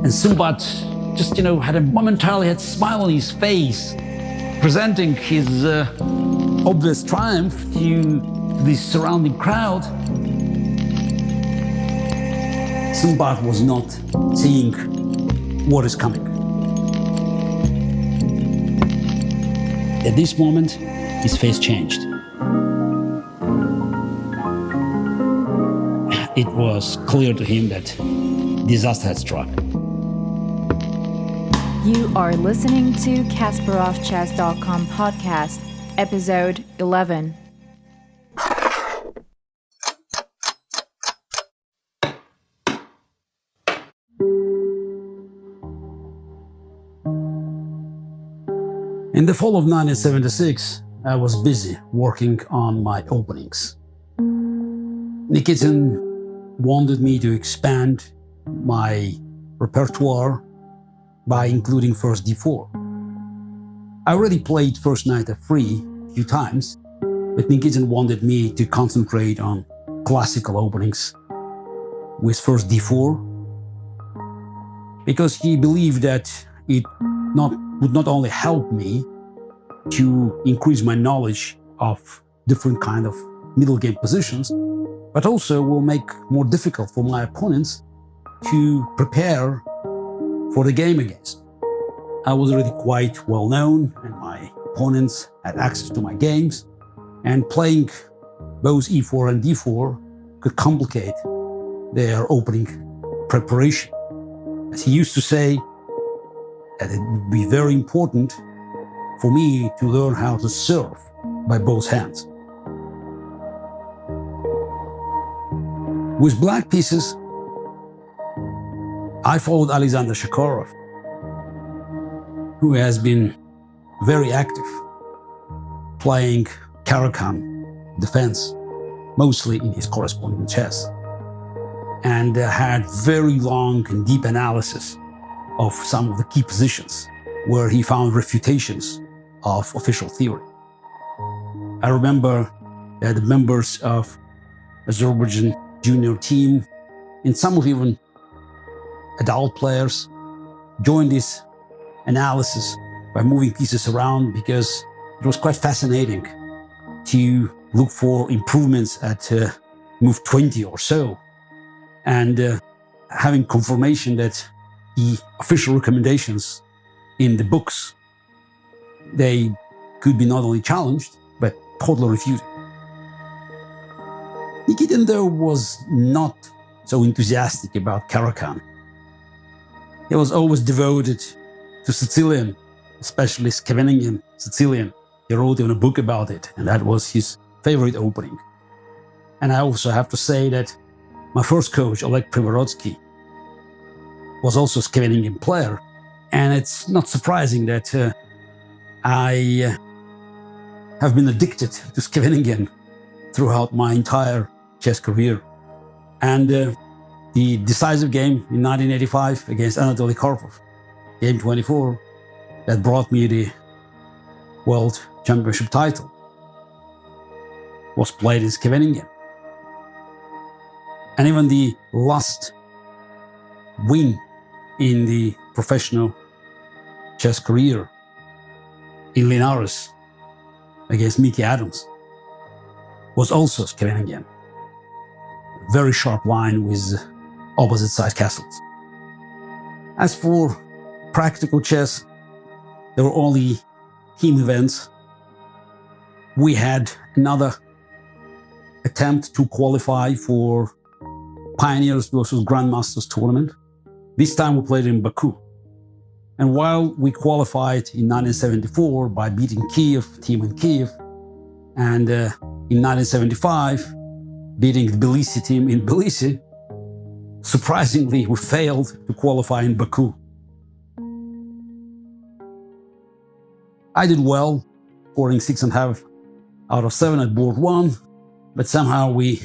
And Smbat just, had a momentarily had smile on his face, presenting his obvious triumph to the surrounding crowd. Smbat was not seeing what is coming. At this moment, his face changed. It was clear to him that disaster had struck. You are listening to Kasparovchess.com podcast, episode 11. In the fall of 1976, I was busy working on my openings. Nikitin wanted me to expand my repertoire by including first d4. I already played first knight f3 a few times, but Nikitin wanted me to concentrate on classical openings with first d4 because he believed that it would not only help me to increase my knowledge of different kind of middle game positions, but also will make more difficult for my opponents to prepare for the game against. I was already quite well known and my opponents had access to my games, and playing both e4 and d4 could complicate their opening preparation. As he used to say, that it would be very important for me to learn how to serve by both hands. With black pieces, I followed Alexander Shakarov, who has been very active, playing Caro-Kann defense, mostly in his corresponding chess, and had very long and deep analysis of some of the key positions where he found refutations of official theory. I remember that the members of Azerbaijan junior team and some of even adult players joined this analysis by moving pieces around because it was quite fascinating to look for improvements at move 20 or so, and having confirmation that the official recommendations in the books, they could be not only challenged, but totally refuted. Nikitin, though, was not so enthusiastic about Caro-Kann. He was always devoted to Sicilian, especially Scheveningen Sicilian. He wrote even a book about it, and that was his favorite opening. And I also have to say that my first coach, Oleg Privorotsky, was also a Scheveningen player, and it's not surprising that I have been addicted to Scheveningen throughout my entire chess career. And the decisive game in 1985 against Anatoly Karpov, game 24, that brought me the World Championship title, was played in Scheveningen. And even the last win in the professional chess career in Linares against Mickey Adams was also Scheveningen. Very sharp line with opposite side castles. As for practical chess, there were only team events. We had another attempt to qualify for Pioneers versus Grandmasters tournament. This time we played in Baku. And while we qualified in 1974 by beating Kiev, team in Kiev, and in 1975 beating the Tbilisi team in Tbilisi, surprisingly we failed to qualify in Baku. I did well, scoring 6.5 out of 7 at board 1, but somehow we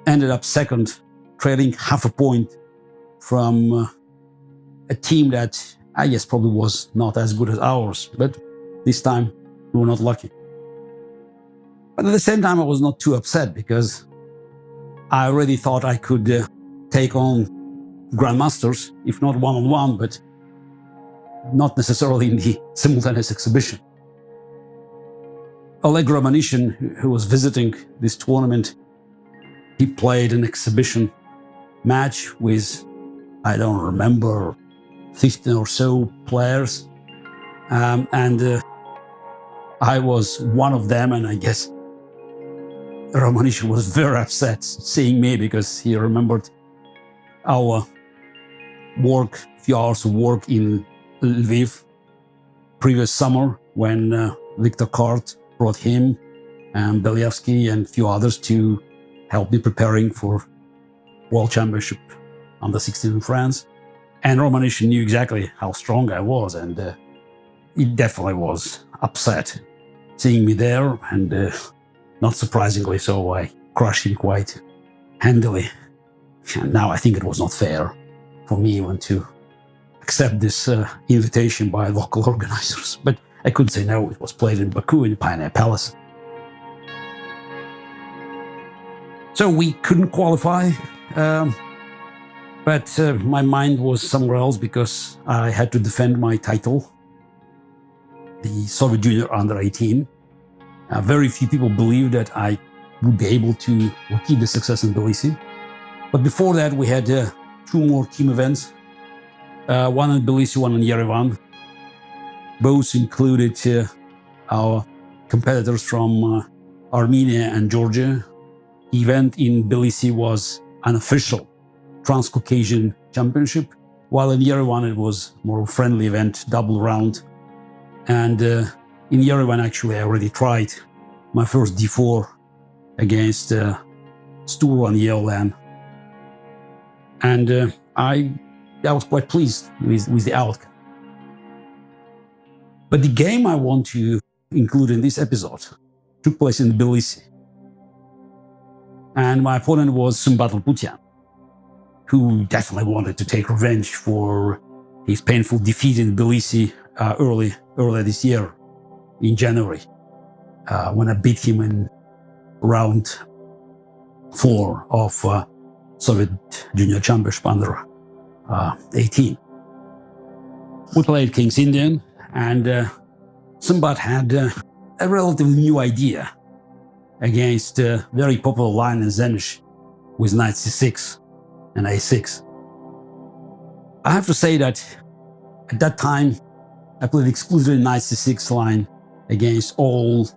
ended up second, trailing half a point from a team that I guess probably was not as good as ours, but this time we were not lucky. But at the same time, I was not too upset because I already thought I could take on grandmasters, if not one-on-one, but not necessarily in the simultaneous exhibition. Oleg Romanishin, who was visiting this tournament, he played an exhibition match with, I don't remember, 15 or so players. And I was one of them, and I guess Romanishin was very upset seeing me because he remembered our work, few hours of work in Lviv previous summer when Viktor Kart brought him and Belyevsky and a few others to help me preparing for World Championship under 16 in France. And Romanishin knew exactly how strong I was, and he definitely was upset seeing me there, and not surprisingly so, I crushed him quite handily. And now I think it was not fair for me even to accept this invitation by local organizers. But I couldn't say no. It was played in Baku in the Pioneer Palace. So we couldn't qualify, but my mind was somewhere else because I had to defend my title, the Soviet Junior Under 18. Very few people believed that I would be able to repeat the success in Tbilisi. But before that, we had 2 more team events, one in Tbilisi, one in Yerevan. Both included our competitors from Armenia and Georgia. The event in Tbilisi was an official Trans-Caucasian Championship, while in Yerevan it was more a friendly event, double round. And in Yerevan, actually, I already tried my first D4 against Sturlan Yeolan. And I was quite pleased with the outcome. But the game I want to include in this episode took place in Tbilisi. And my opponent was Smbat Lputian, who definitely wanted to take revenge for his painful defeat in Tbilisi earlier this year in January, when I beat him in round 4 of Soviet Junior Championship under 18. We played King's Indian, and Smbat had a relatively new idea against a very popular line in Zenit with knight c6 and a6. I have to say that at that time, I played exclusively knight c6 line against all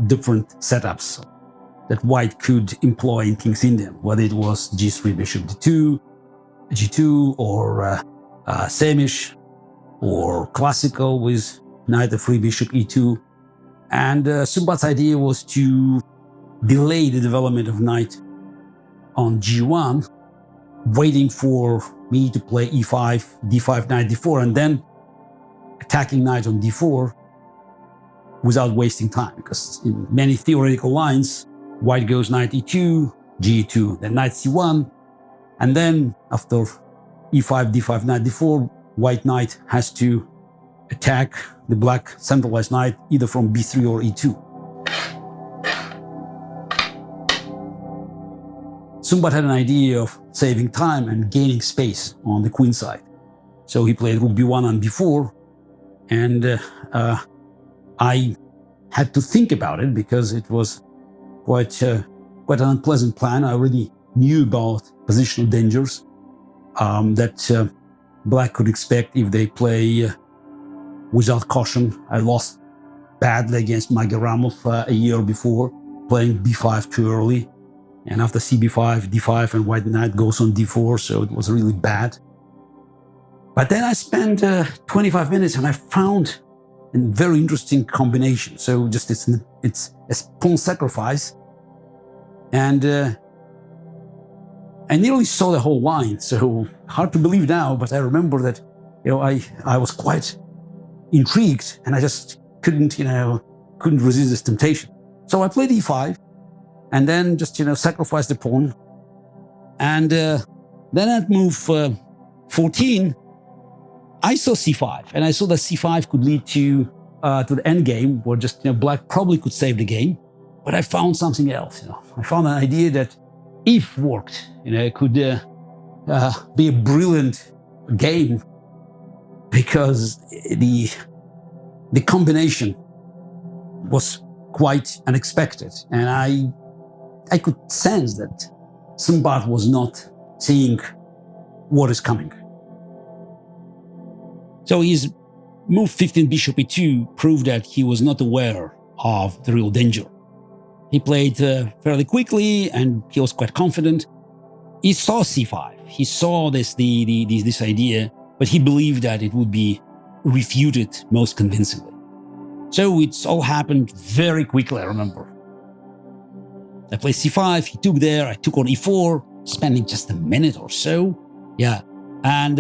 different setups that white could employ in King's Indian, whether it was g3 bishop d2, g2, or Samish, or classical with knight f3 bishop e2. And Smbat's idea was to delay the development of knight on g1, waiting for me to play e5, d5, knight d4, and then attacking knight on d4 without wasting time. Because in many theoretical lines, white goes knight e2, g2, then knight c1, and then after e5, d5, knight d4, white knight has to attack the black centralized knight either from b3 or e2. Smbat had an idea of saving time and gaining space on the queen side. So he played rook b1 and b4, and I had to think about it because it was quite an unpleasant plan. I already knew about positional dangers that black could expect if they play without caution. I lost badly against Magyaramov a year before, playing b5 too early. And after cb5, d5, and white knight goes on d4, so it was really bad. But then I spent 25 minutes and I found a very interesting combination. So just it's a pawn sacrifice. And I nearly saw the whole line. So hard to believe now, but I remember that, I was quite intrigued and I just couldn't resist this temptation. So I played e5 and then just, sacrificed the pawn. And then at move 14, I saw c5, and I saw that c5 could lead to the end game, where just black probably could save the game. But I found something else. I found an idea that, if worked, could be a brilliant game because the combination was quite unexpected, and I could sense that Smbat was not seeing what is coming. So his move 15 bishop e2 proved that he was not aware of the real danger. He played fairly quickly and he was quite confident. He saw c5. He saw this idea, but he believed that it would be refuted most convincingly. So it's all happened very quickly, I remember. I played c5, he took there, I took on e4, spending just a minute or so. Yeah, and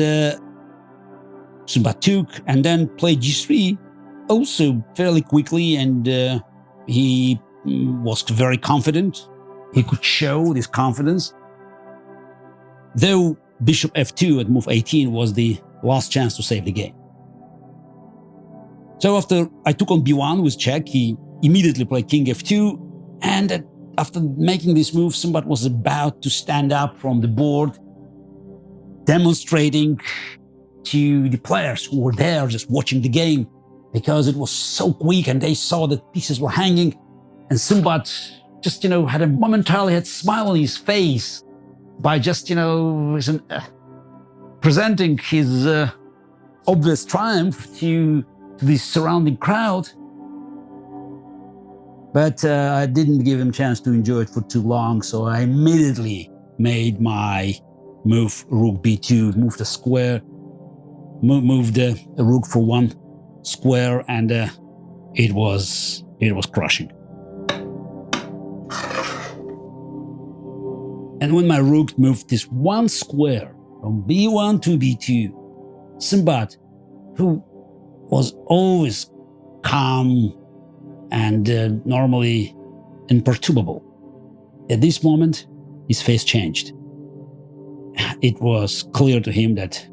Smbat took and then played g3, also fairly quickly, and he was very confident. He could show this confidence. Though bishop f2 at move 18 was the last chance to save the game. So after I took on b1 with check, he immediately played king f2, and after making this move, Smbat was about to stand up from the board, demonstrating to the players who were there just watching the game, because it was so quick and they saw that pieces were hanging, and Smbat just, had a momentarily had a smile on his face by just, presenting his obvious triumph to the surrounding crowd. But I didn't give him a chance to enjoy it for too long, so I immediately made my move rook b2, moved a square, moved the rook for one square, and it was crushing. And when my rook moved this one square from b1 to b2, Smbat, who was always calm and normally imperturbable, at this moment his face changed. It was clear to him that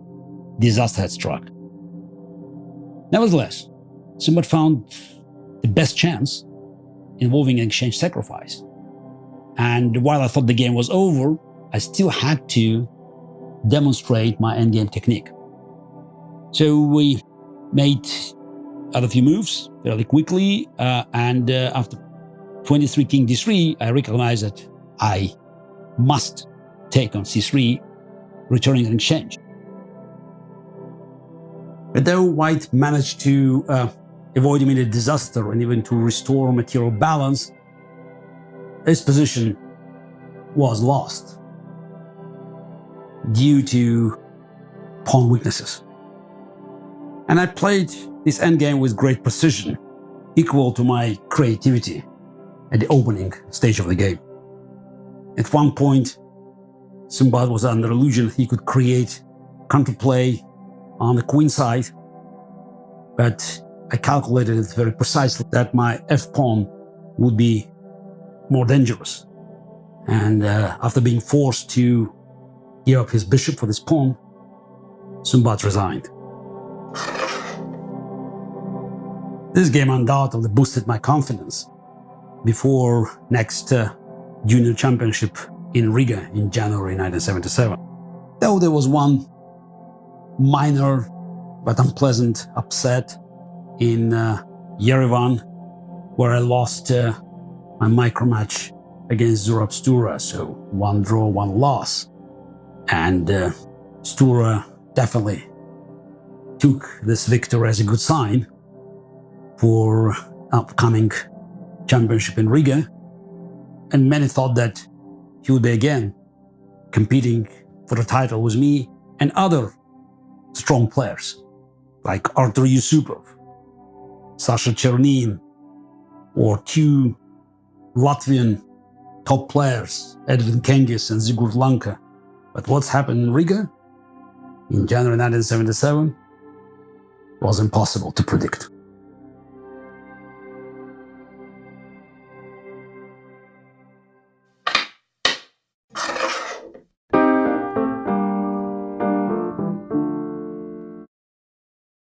disaster had struck. Nevertheless, Smbat found the best chance involving an exchange sacrifice. And while I thought the game was over, I still had to demonstrate my endgame technique. So we made other few moves fairly quickly, and after 23 king d3, I recognized that I must take on c3, returning an exchange. But though White managed to avoid immediate disaster and even to restore material balance, his position was lost due to pawn weaknesses. And I played this endgame with great precision, equal to my creativity at the opening stage of the game. At one point, Smbat was under illusion he could create counterplay on the queen side, but I calculated it very precisely that my f-pawn would be more dangerous. And after being forced to give up his bishop for this pawn, Smbat resigned. This game undoubtedly boosted my confidence before next junior championship in Riga in January 1977. Though there was one minor but unpleasant upset in Yerevan, where I lost my micro-match against Zurab Stura, so one draw, one loss. And Stura definitely took this victory as a good sign for upcoming championship in Riga, and many thought that he would be again competing for the title with me and other strong players like Artur Yusupov, Sasha Chernin, or two Latvian top players, Edvin Kengis and Zigurd Lanka. But what's happened in Riga in January 1977 was impossible to predict.